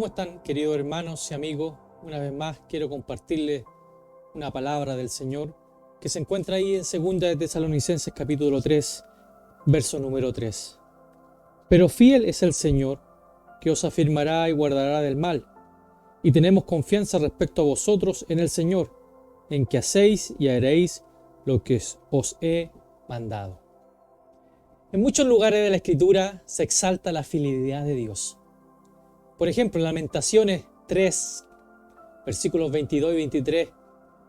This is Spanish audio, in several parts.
¿Cómo están, queridos hermanos y amigos? Una vez más quiero compartirles una palabra del Señor que se encuentra ahí en 2 de Tesalonicenses capítulo 3, verso número 3. Pero fiel es el Señor, que os afirmará y guardará del mal. Y tenemos confianza respecto a vosotros en el Señor, en que hacéis y haréis lo que os he mandado. En muchos lugares de la Escritura se exalta la fidelidad de Dios. Por ejemplo, en Lamentaciones 3, versículos 22 y 23,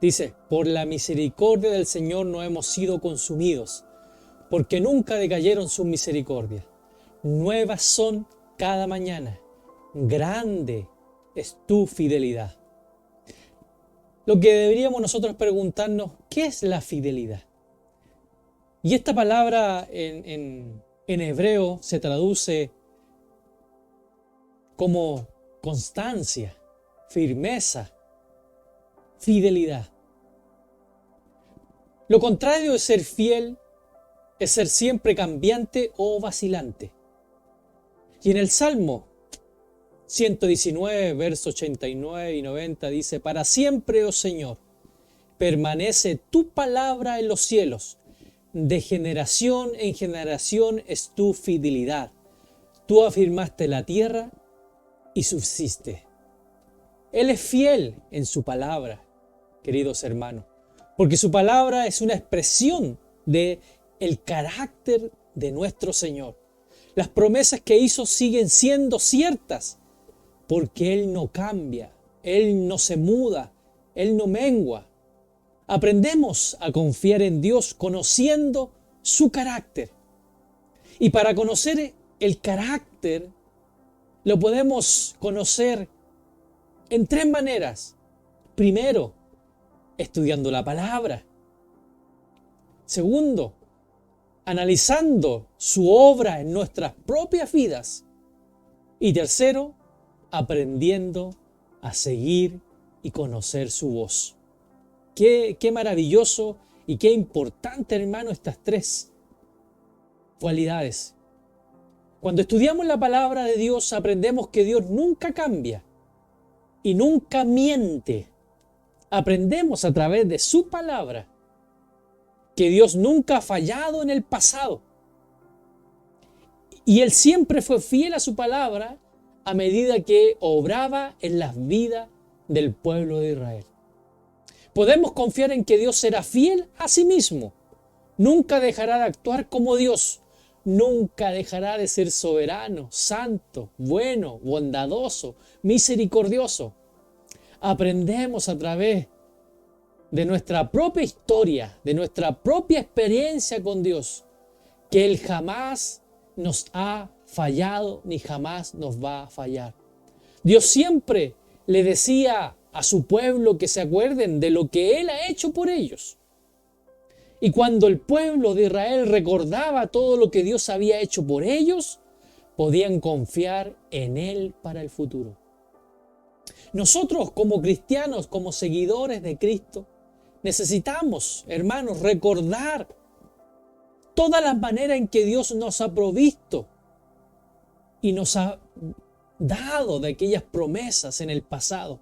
dice: por la misericordia del Señor no hemos sido consumidos, porque nunca decayeron sus misericordias. Nuevas son cada mañana. Grande es tu fidelidad. Lo que deberíamos nosotros preguntarnos, ¿qué es la fidelidad? Y esta palabra en hebreo se traduce como constancia, firmeza, fidelidad. Lo contrario de ser fiel es ser siempre cambiante o vacilante. Y en el Salmo 119, versos 89 y 90 dice: para siempre, oh Señor, permanece tu palabra en los cielos. De generación en generación es tu fidelidad. Tú afirmaste la tierra y subsiste. Él es fiel en su palabra, queridos hermanos, porque su palabra es una expresión de el carácter de nuestro Señor. Las promesas que hizo siguen siendo ciertas, porque Él no cambia, Él no se muda, Él no mengua. Aprendemos a confiar en Dios conociendo su carácter. Y para conocer el carácter, lo podemos conocer en 3 maneras. Primero, estudiando la palabra. Segundo, analizando su obra en nuestras propias vidas. Y tercero, aprendiendo a seguir y conocer su voz. Qué maravilloso y qué importante, hermano, estas 3 cualidades. Cuando estudiamos la palabra de Dios, aprendemos que Dios nunca cambia y nunca miente. Aprendemos a través de su palabra que Dios nunca ha fallado en el pasado. Y Él siempre fue fiel a su palabra a medida que obraba en las vidas del pueblo de Israel. Podemos confiar en que Dios será fiel a sí mismo. Nunca dejará de actuar como Dios. Nunca dejará de ser soberano, santo, bueno, bondadoso, misericordioso. Aprendemos a través de nuestra propia historia, de nuestra propia experiencia con Dios, que Él jamás nos ha fallado ni jamás nos va a fallar. Dios siempre le decía a su pueblo que se acuerden de lo que Él ha hecho por ellos. Y cuando el pueblo de Israel recordaba todo lo que Dios había hecho por ellos, podían confiar en Él para el futuro. Nosotros como cristianos, como seguidores de Cristo, necesitamos, hermanos, recordar todas las maneras en que Dios nos ha provisto y nos ha dado de aquellas promesas en el pasado.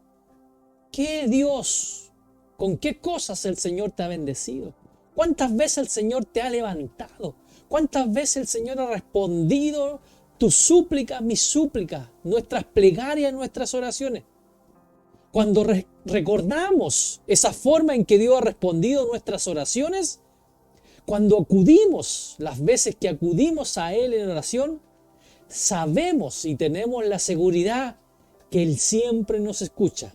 ¿Qué Dios, con qué cosas el Señor te ha bendecido? ¿Cuántas veces el Señor te ha levantado? ¿Cuántas veces el Señor ha respondido tus súplicas, mis súplicas, nuestras plegarias, nuestras oraciones? Cuando recordamos esa forma en que Dios ha respondido nuestras oraciones, cuando acudimos, las veces que acudimos a Él en oración, sabemos y tenemos la seguridad que Él siempre nos escucha.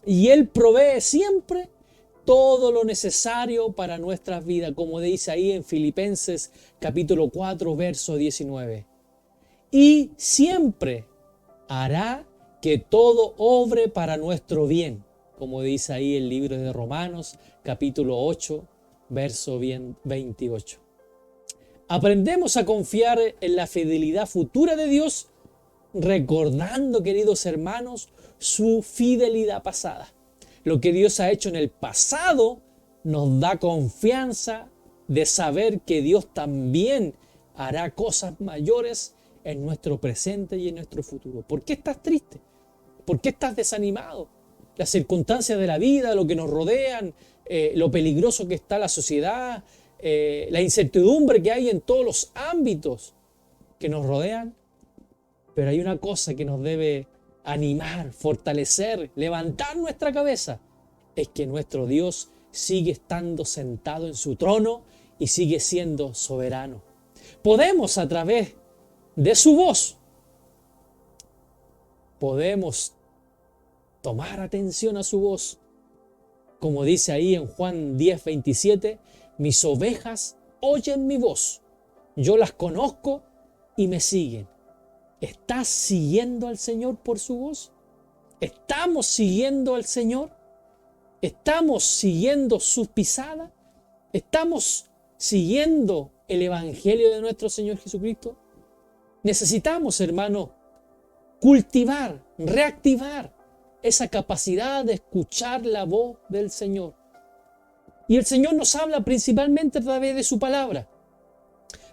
Y Él provee siempre todo lo necesario para nuestras vidas, como dice ahí en Filipenses capítulo 4, verso 19. Y siempre hará que todo obre para nuestro bien, como dice ahí el libro de Romanos capítulo 8, verso 28. Aprendemos a confiar en la fidelidad futura de Dios, recordando, queridos hermanos, su fidelidad pasada. Lo que Dios ha hecho en el pasado nos da confianza de saber que Dios también hará cosas mayores en nuestro presente y en nuestro futuro. ¿Por qué estás triste? ¿Por qué estás desanimado? Las circunstancias de la vida, lo que nos rodean, lo peligroso que está la sociedad, la incertidumbre que hay en todos los ámbitos que nos rodean. Pero hay una cosa que nos debe animar, fortalecer, levantar nuestra cabeza. Es que nuestro Dios sigue estando sentado en su trono y sigue siendo soberano. Podemos a través de su voz, podemos tomar atención a su voz. Como dice ahí en Juan 10:27, mis ovejas oyen mi voz, yo las conozco y me siguen. ¿Estás siguiendo al Señor por su voz? ¿Estamos siguiendo al Señor? ¿Estamos siguiendo sus pisadas? ¿Estamos siguiendo el Evangelio de nuestro Señor Jesucristo? Necesitamos, hermano, cultivar, reactivar esa capacidad de escuchar la voz del Señor. Y el Señor nos habla principalmente a través de su palabra.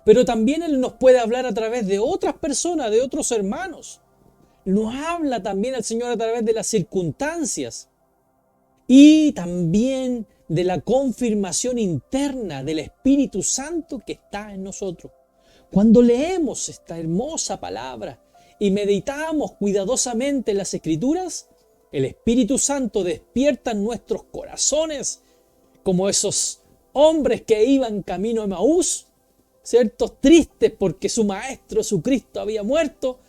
Pero también Él nos puede hablar a través de otras personas, de otros hermanos. Nos habla también el Señor a través de las circunstancias. Y también de la confirmación interna del Espíritu Santo que está en nosotros. Cuando leemos esta hermosa palabra y meditamos cuidadosamente en las Escrituras, el Espíritu Santo despierta en nuestros corazones como esos hombres que iban camino a Emaús, ¿cierto? Tristes porque su Maestro, su Cristo, había muerto.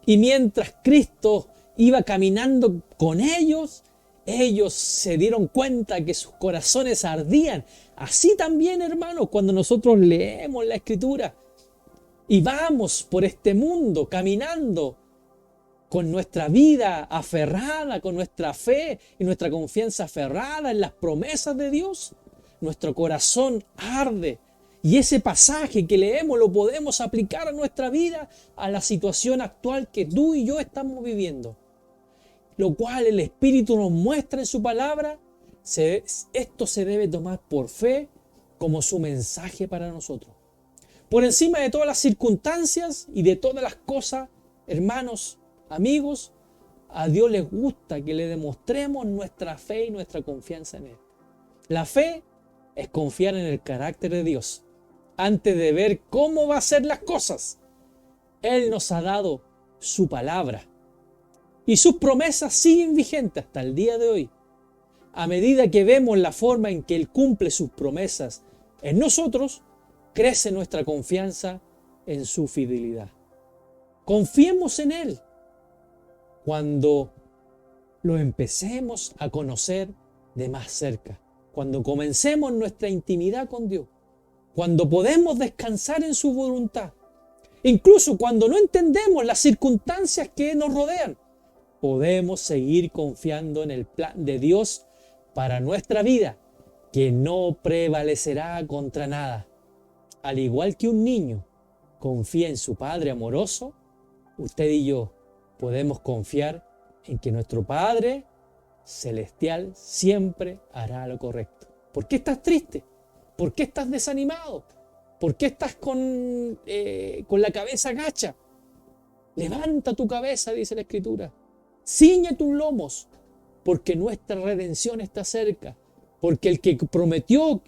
Y mientras Cristo iba caminando con ellos se dieron cuenta que sus corazones ardían. Así también, hermanos, cuando nosotros leemos la Escritura y vamos por este mundo caminando con nuestra vida aferrada, con nuestra fe y nuestra confianza aferrada en las promesas de Dios, nuestro corazón arde. Y ese pasaje que leemos lo podemos aplicar a nuestra vida, a la situación actual que tú y yo estamos viviendo. Lo cual el Espíritu nos muestra en su palabra. Esto se debe tomar por fe como su mensaje para nosotros. Por encima de todas las circunstancias y de todas las cosas, hermanos, amigos, a Dios les gusta que le demostremos nuestra fe y nuestra confianza en Él. La fe es confiar en el carácter de Dios. Antes de ver cómo va a ser las cosas, Él nos ha dado su palabra. Y sus promesas siguen vigentes hasta el día de hoy. A medida que vemos la forma en que Él cumple sus promesas en nosotros, crece nuestra confianza en su fidelidad. Confiemos en Él cuando lo empecemos a conocer de más cerca, cuando comencemos nuestra intimidad con Dios, cuando podemos descansar en su voluntad, incluso cuando no entendemos las circunstancias que nos rodean, podemos seguir confiando en el plan de Dios para nuestra vida, que no prevalecerá contra nada. Al igual que un niño confía en su Padre amoroso, usted y yo podemos confiar en que nuestro Padre celestial siempre hará lo correcto. ¿Por qué estás triste? ¿Por qué estás desanimado? ¿Por qué estás con la cabeza gacha? Levanta tu cabeza, dice la Escritura. Ciñe tus lomos, porque nuestra redención está cerca. Porque el que prometió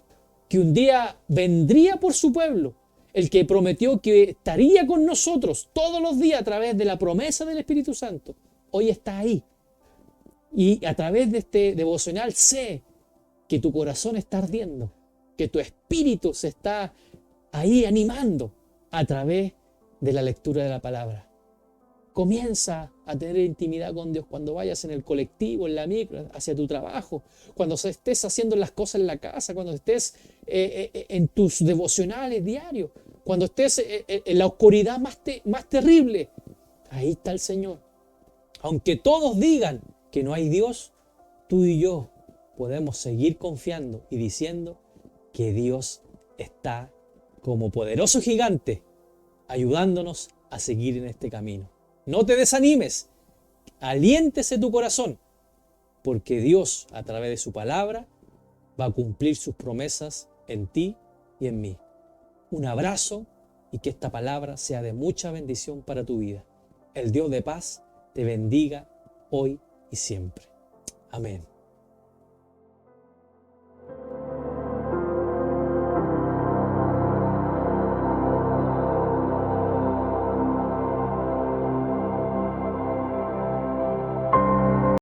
que un día vendría por su pueblo, el que prometió que estaría con nosotros todos los días a través de la promesa del Espíritu Santo, hoy está ahí. Y a través de este devocional sé que tu corazón está ardiendo, que tu espíritu se está ahí animando a través de la lectura de la palabra. Comienza a tener intimidad con Dios cuando vayas en el colectivo, en la micro, hacia tu trabajo, cuando estés haciendo las cosas en la casa, cuando estés en tus devocionales diarios, cuando estés en la oscuridad más terrible. Ahí está el Señor. Aunque todos digan que no hay Dios, tú y yo podemos seguir confiando y diciendo que Dios está como poderoso gigante ayudándonos a seguir en este camino. No te desanimes, aliéntese tu corazón, porque Dios, a través de su palabra, va a cumplir sus promesas en ti y en mí. Un abrazo y que esta palabra sea de mucha bendición para tu vida. El Dios de paz te bendiga hoy y siempre. Amén.